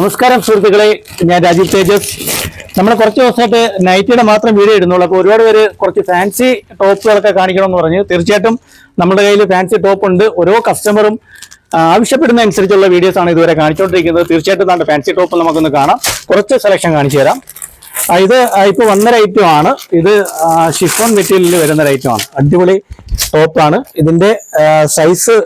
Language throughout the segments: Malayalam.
നമസ്കാരം സുഹൃത്തുക്കളെ, ഞാൻ രാജീവ് തേജസ്. നമ്മൾ കുറച്ച് ദിവസമായിട്ട് നൈറ്റിയുടെ മാത്രം വീഡിയോ ഇടുന്നുള്ളൂ. അപ്പോൾ ഒരുപാട് പേര് കുറച്ച് ഫാൻസി ടോപ്പുകളൊക്കെ കാണിക്കണമെന്ന് പറഞ്ഞു. തീർച്ചയായിട്ടും നമ്മുടെ കയ്യിൽ ഫാൻസി ടോപ്പ് ഉണ്ട്. ഓരോ കസ്റ്റമറും ആവശ്യപ്പെടുന്ന അനുസരിച്ചുള്ള വീഡിയോസ് ആണ് ഇതുവരെ കാണിച്ചുകൊണ്ടിരിക്കുന്നത്. തീർച്ചയായിട്ടും നമ്മുടെ ഫാൻസി ടോപ്പ് നമുക്കൊന്ന് കാണാം. കുറച്ച് സെലക്ഷൻ കാണിച്ചു തരാം. ഇത് ഇപ്പോൾ വന്നൊരു ഐറ്റമാണ്. ഇത് ഷിഫോൺ മെറ്റീരിയലിൽ വരുന്നൊരു ഐറ്റമാണ്. അടിപൊളി ടോപ്പാണ്. ഇതിന്റെ സൈസ്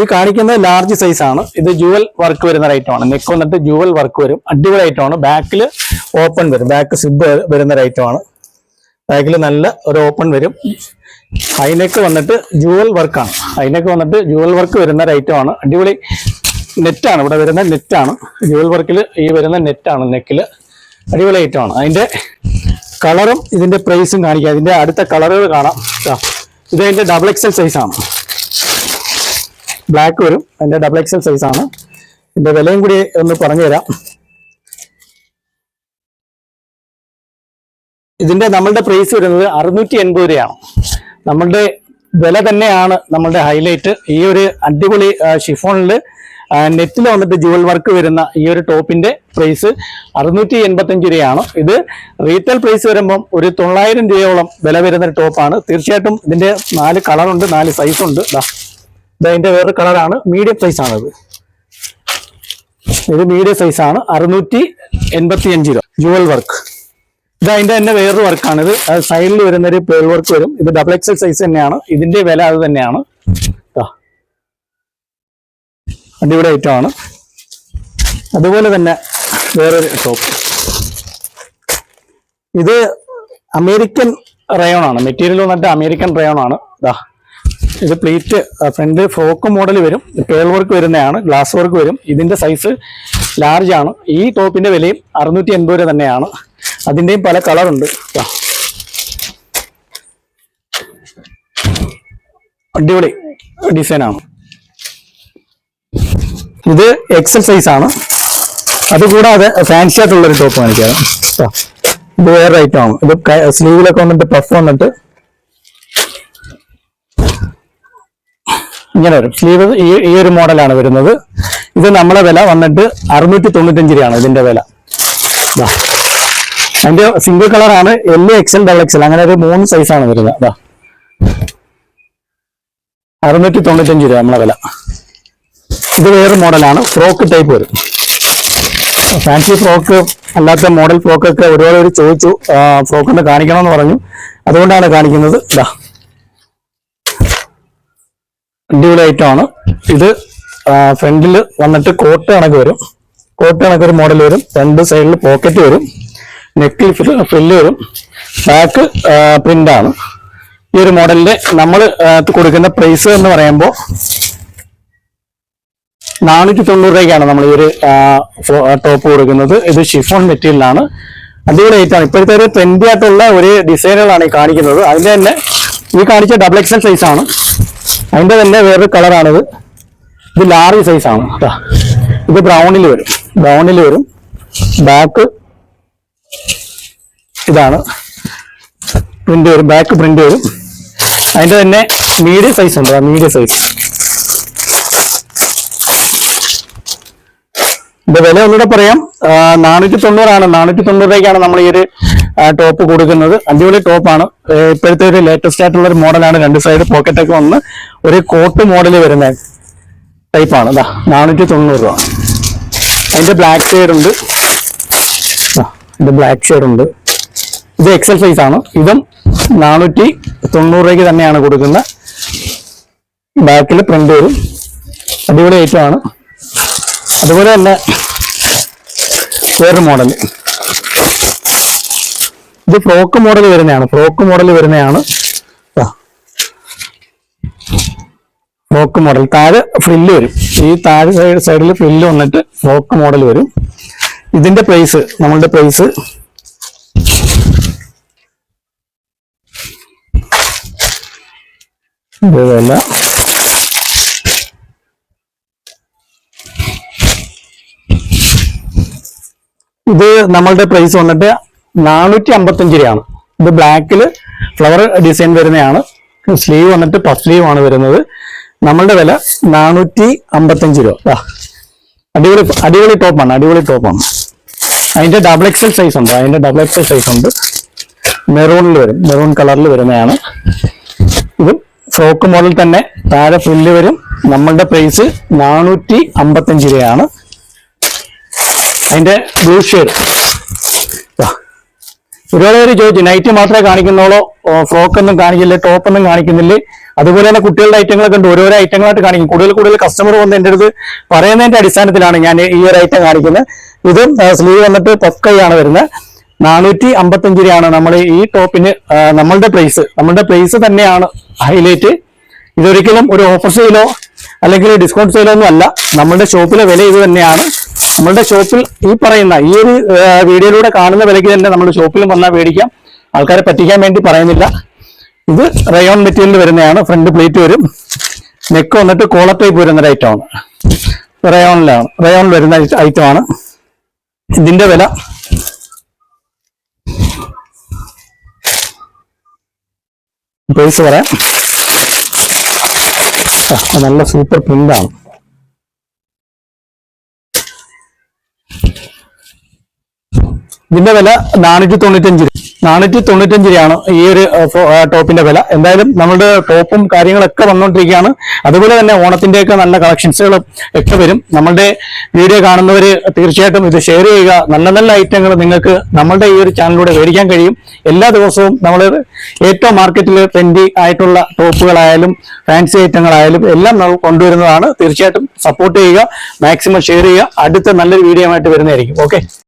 ഈ കാണിക്കുന്നത് ലാർജ് സൈസ് ആണ്. ഇത് ജുവൽ വർക്ക് വരുന്ന ഐറ്റമാണ്. നെക്ക് വന്നിട്ട് ജുവൽ വർക്ക് വരും. അടിപൊളി ഐറ്റമാണ്. ബാക്കിൽ ഓപ്പൺ വരും. ബാക്ക് സിബ് വരുന്ന ഐറ്റമാണ്. ബാക്കിൽ നല്ല ഒരു ഓപ്പൺ വരും. ഹൈനെക്ക് വന്നിട്ട് ജുവൽ വർക്കാണ്. ഹൈനെക്ക് വന്നിട്ട് ജുവൽ വർക്ക് വരുന്ന ഐറ്റമാണ്. അടിപൊളി നെറ്റാണ്. ഇവിടെ വരുന്ന നെറ്റാണ്. ജുവൽ വർക്കിൽ ഈ വരുന്ന നെറ്റാണ് നെക്കില്. അടിപൊളി ഐറ്റമാണ്. അതിന്റെ കളറും ഇതിന്റെ പ്രൈസും കാണിക്കാം. ഇതിന്റെ അടുത്ത കളറുകൾ കാണാം. ഇത് അതിന്റെ ഡബിൾ എക്സൽ സൈസ് ആണ്. ബ്ലാക്ക് വരും. അതിന്റെ ഡബിൾ എക്സൽ സൈസ് ആണ്. ഇതിന്റെ വിലയും കൂടി ഒന്ന് പറഞ്ഞു തരാം. ഇതിന്റെ നമ്മളുടെ പ്രൈസ് വരുന്നത് 680 രൂപയാണ്. നമ്മളുടെ വില തന്നെയാണ് നമ്മളുടെ ഹൈലൈറ്റ്. ഈ ഒരു അടിപൊളി ഷിഫോണിൽ നെറ്റിൽ വന്നിട്ട് ജുവൽ വർക്ക് വരുന്ന ഈ ഒരു ടോപ്പിന്റെ പ്രൈസ് 685 രൂപയാണ്. ഇത് റീറ്റെയിൽ പ്രൈസ് വരുമ്പം ഒരു 900 രൂപയോളം വില വരുന്ന ഒരു ടോപ്പാണ്. തീർച്ചയായിട്ടും ഇതിന്റെ 4 കളറുണ്ട്, 4 സൈസ് ഉണ്ട്. ഇതിന്റെ വേറൊരു കളറാണ്. മീഡിയം സൈസ് ആണിത്. ഇത് മീഡിയം സൈസ് ആണ്. 685 രൂപ. ജുവൽ വർക്ക്. ഇത് അതിന്റെ തന്നെ വേറൊരു വർക്കാണ്. ഇത് സൈഡിൽ വരുന്ന ഒരു പേൾ വർക്ക് വരും. ഇത് ഡബിൾ എക്സൽ സൈസ് തന്നെയാണ്. ഇതിന്റെ വില അത് തന്നെയാണ്. അടിപൊളി ഐറ്റമാണ്. അതുപോലെ തന്നെ വേറൊരു ടോപ്പ്. ഇത് അമേരിക്കൻ റയോൺ ആണ്. മെറ്റീരിയൽ വന്നിട്ട് അമേരിക്കൻ റയോൺ ആണ്. ഇത് പ്ലീറ്റ് ഫ്രണ്ട് ഫ്രോക്ക് മോഡൽ വരും. പേൾ വർക്ക് വരുന്നതാണ്. ഗ്ലാസ് വർക്ക് വരും. ഇതിന്റെ സൈസ് ലാർജ് ആണ്. ഈ ടോപ്പിന്റെ വിലയും 680 രൂപ തന്നെയാണ്. അതിന്റെയും പല കളറുണ്ട്. അടിപൊളി ഡിസൈനാണ്. ഇത് എക്സൽ സൈസ് ആണ്. അതുകൂടാതെ ഫാൻസി ആയിട്ടുള്ളൊരു ടോപ്പ് കാണിക്കാം. ഇത് വേറെ ഐറ്റമാണ്. ഇത് സ്ലീവിലൊക്കെ വന്നിട്ട് പഫ് വന്നിട്ട് ഇങ്ങനെ വരും. സ്ലീവ് ഈ ഒരു മോഡലാണ് വരുന്നത്. ഇത് നമ്മളെ വില വന്നിട്ട് 695 രൂപയാണ് ഇതിന്റെ വില. അതിന്റെ സിംഗിൾ കളറാണ്. എല് എക്സൽ ഡബിൾ എക്സൽ അങ്ങനെ ഒരു 3 സൈസാണ് വരുന്നത്. 695 രൂപ നമ്മളെ വില. ഇത് വേറെ മോഡലാണ്. ഫ്രോക്ക് ടൈപ്പ് വരും. ഫാൻസി ഫ്രോക്ക് അല്ലാത്ത മോഡൽ ഫ്രോക്കൊക്കെ ഒരുപാട് പേര് ചോദിച്ചു. ഫ്രോക്കൊന്ന് കാണിക്കണമെന്ന് പറഞ്ഞു. അതുകൊണ്ടാണ് കാണിക്കുന്നത്. അടിപൊളി ഐറ്റമാണ്. ഇത് ഫ്രണ്ടിൽ വന്നിട്ട് കോട്ട് കണക്ക് വരും. കോട്ട് കണക്കൊരു മോഡൽ വരും. 2 സൈഡിൽ പോക്കറ്റ് വരും. നെക്കിൽ ഫ്രില്ല് വരും. ബാക്ക് പ്രിന്റ് ആണ്. ഈ ഒരു മോഡലിന്റെ നമ്മൾ കൊടുക്കുന്ന പ്രൈസ് എന്ന് പറയുമ്പോൾ 490 രൂപയ്ക്കാണ് നമ്മൾ ഈ ഒരു ടോപ്പ് കൊടുക്കുന്നത്. ഇത് ഷിഫോൺ മെറ്റീരിയലാണ്. അടിപൊളി ഐറ്റമാണ്. ഇപ്പോഴത്തെ ഒരു ട്രെൻഡി ആയിട്ടുള്ള ഒരു ഡിസൈനുകളാണ് ഈ കാണിക്കുന്നത്. അതിന്റെ തന്നെ ഈ കാണിച്ച ഡബിൾ എക്സൽ സൈസ് ആണ്. അതിന്റെ തന്നെ വേറൊരു കളറാണിത്. ഇത് ലാർജ് സൈസ് ആണ്. ഇത് ബ്രൗണിൽ വരും. ബ്രൗണിൽ വരും. ബാക്ക് ഇതാണ് പ്രിന്റ് വരും. ബാക്ക് പ്രിന്റ് വരും. അതിന്റെ തന്നെ മീഡിയം സൈസ് ഉണ്ട്. Medium size. ഇതിന്റെ വില ഒന്നുകൂടെ പറയാം. 490 ആണ്. 490 രൂപയ്ക്കാണ് നമ്മൾ ഈ ഒരു ടോപ്പ് കൊടുക്കുന്നത്. അടിപൊളി ടോപ്പാണ്. ഇപ്പോഴത്തെ ഒരു ലേറ്റസ്റ്റ് ആയിട്ടുള്ള ഒരു മോഡലാണ്. 2 സൈഡ് പോക്കറ്റൊക്കെ വന്ന് ഒരു കോട്ട് മോഡൽ വരുന്ന ടൈപ്പാണ്. 490 രൂപ. അതിന്റെ ബ്ലാക്ക് ഷെയ്ഡ് ഉണ്ട്. ഇതിന്റെ ബ്ലാക്ക് ഷെയ്ഡ് ഉണ്ട്. ഇത് എക്സൽ സൈസ് ആണ്. ഇതും 490 രൂപയ്ക്ക് തന്നെയാണ് കൊടുക്കുന്നത്. ബാക്കിൽ പ്രിന്റ് വരും. അടിപൊളി ഐറ്റമാണ്. അതുപോലെ തന്നെ വേറൊരു മോഡൽ. ഇത് ഫ്രോക്ക് മോഡൽ വരുന്നതാണ്. ഫ്രോക്ക് മോഡൽ വരുന്നതാണ്. Frock model. താഴെ ഫ്രില്ല് വരും. ഈ താഴെ സൈഡിൽ ഫ്രില്ല് വന്നിട്ട് ഫ്രോക്ക് മോഡൽ വരും. ഇതിന്റെ പ്രൈസ് നമ്മളുടെ പ്രൈസ് ഇതല്ല. ഇത് നമ്മളുടെ പ്രൈസ് വന്നിട്ട് 455 രൂപയാണ്. ഇത് ബ്ലാക്കിൽ ഫ്ലവർ ഡിസൈൻ വരുന്നതാണ്. സ്ലീവ് വന്നിട്ട് പഫ് സ്ലീവ് ആണ് വരുന്നത്. നമ്മളുടെ വില 455 രൂപ. അടിപൊളി ടോപ്പാണ്, അതിന്റെ ഡബിൾ എക്സൽ സൈസ് ഉണ്ട്, മെറൂണിൽ വരും, മെറൂൺ കളറിൽ വരുന്നതാണ്. ഇത് ഫ്രോക്ക് മോഡൽ തന്നെ, താഴെ ഫ്രില്ല് വരും. നമ്മളുടെ പ്രൈസ് 455 രൂപയാണ്. അതിന്റെ ബ്ലൂ ഷെയ്ഡ്. ഒരുപാട് പേര് ചോദിച്ചു, നൈറ്റ് മാത്രമേ കാണിക്കുന്നുള്ളൂ, ഫ്രോക്ക് ഒന്നും കാണിക്കില്ലേ, ടോപ്പ് ഒന്നും കാണിക്കുന്നില്ലേ? അതുപോലെ തന്നെ കുട്ടികളുടെ ഐറ്റങ്ങളൊക്കെ ഉണ്ട്, ഓരോരോ ഐറ്റങ്ങളായിട്ട് കാണിക്കും. കൂടുതൽ കസ്റ്റമർ വന്ന് എൻ്റെ അടുത്ത് പറയുന്നതിന്റെ അടിസ്ഥാനത്തിലാണ് ഞാൻ ഈ ഒരു ഐറ്റം കാണിക്കുന്നത്. ഇതും സ്ലീവ് വന്നിട്ട് പൊക്കയാണ് വരുന്നത്. 455 രൂപയാണ് നമ്മൾ ഈ ടോപ്പിന് നമ്മളുടെ പ്രൈസ് തന്നെയാണ് ഹൈലൈറ്റ്. ഇതൊരിക്കലും ഒരു ഓഫർ സെയിലോ അല്ലെങ്കിൽ ഡിസ്കൗണ്ട് സെയിലോ ഒന്നും അല്ല. നമ്മളുടെ ഷോപ്പിലെ വില ഇത് തന്നെയാണ്. നമ്മളുടെ ഷോപ്പിൽ ഈ പറയുന്ന ഈ ഒരു വീഡിയോയിലൂടെ കാണുന്ന വിലയ്ക്ക് തന്നെ നമ്മുടെ ഷോപ്പിലും വന്നാൽ മേടിക്കാം. ആൾക്കാരെ പറ്റിക്കാൻ വേണ്ടി പറയുന്നില്ല. ഇത് റയോൺ മെറ്റീരിയൽ വരുന്നതാണ്. ഫ്രണ്ട് പ്ലേറ്റ് വരും, നെക്ക് വന്നിട്ട് കോളർ ടൈപ്പ് വരുന്ന ഐറ്റമാണ്. റയോണിൽ വരുന്ന ഐറ്റമാണ്. ഇതിന്റെ വില പ്രൈസ് പറയാം. നല്ല സൂപ്പർ പ്രിന്റാണ്. ഇതിന്റെ വില 495 രൂപയാണ് ഈ ഒരു ടോപ്പിന്റെ വില. എന്തായാലും നമ്മളുടെ ടോപ്പും കാര്യങ്ങളൊക്കെ വന്നുകൊണ്ടിരിക്കുകയാണ്. അതുപോലെ തന്നെ ഓണത്തിന്റെയൊക്കെ നല്ല കളക്ഷൻസുകളും ഒക്കെ വരും. നമ്മളുടെ വീഡിയോ കാണുന്നവര് തീർച്ചയായിട്ടും ഇത് ഷെയർ ചെയ്യുക. നല്ല ഐറ്റങ്ങൾ നിങ്ങൾക്ക് നമ്മളുടെ ഈ ഒരു ചാനലിലൂടെ മേടിക്കാൻ കഴിയും. എല്ലാ ദിവസവും നമ്മൾ ഏറ്റവും മാർക്കറ്റിൽ ട്രെൻഡി ആയിട്ടുള്ള ടോപ്പുകളായാലും ഫാൻസി ഐറ്റങ്ങളായാലും എല്ലാം നമ്മൾ കൊണ്ടുവരുന്നതാണ്. തീർച്ചയായിട്ടും സപ്പോർട്ട് ചെയ്യുക, മാക്സിമം ഷെയർ ചെയ്യുക. അടുത്ത നല്ലൊരു വീഡിയോ ആയിട്ട് വരുന്നതായിരിക്കും. ഓക്കെ.